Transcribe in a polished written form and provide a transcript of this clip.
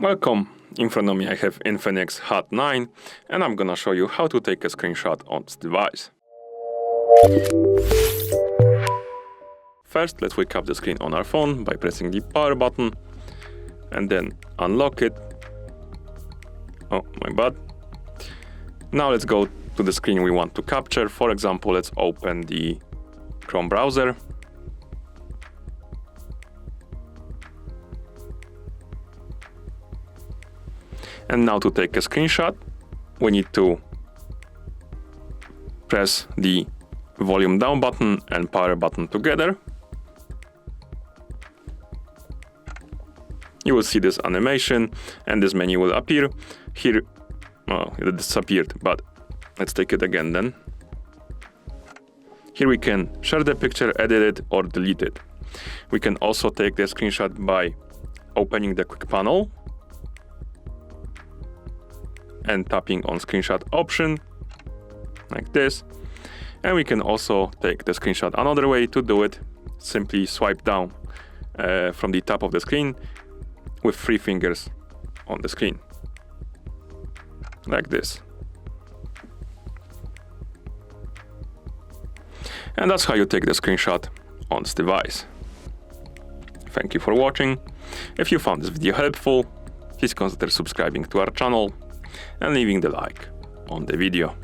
Welcome. In front of me I have INFINIX Hot 9 and I'm gonna show you how to take a screenshot on this device. First, let's wake up the screen on our phone by pressing the power button and then unlock it. Oh, my bad. Now let's go to the screen we want to capture. For example, let's open the Chrome browser. And now to take a screenshot, we need to press the volume down button and power button together. You will see this animation and this menu will appear. Here, oh, it disappeared, but let's take it again then. Here we can share the picture, edit it, or delete it. We can also take the screenshot by opening the quick panel and tapping on screenshot option like this. And we can also take the screenshot another way. To do it, simply swipe down from the top of the screen with 3 fingers on the screen like this. And that's how you take the screenshot on this device. Thank you for watching. If you found this video helpful, please consider subscribing to our channel and leaving the like on the video.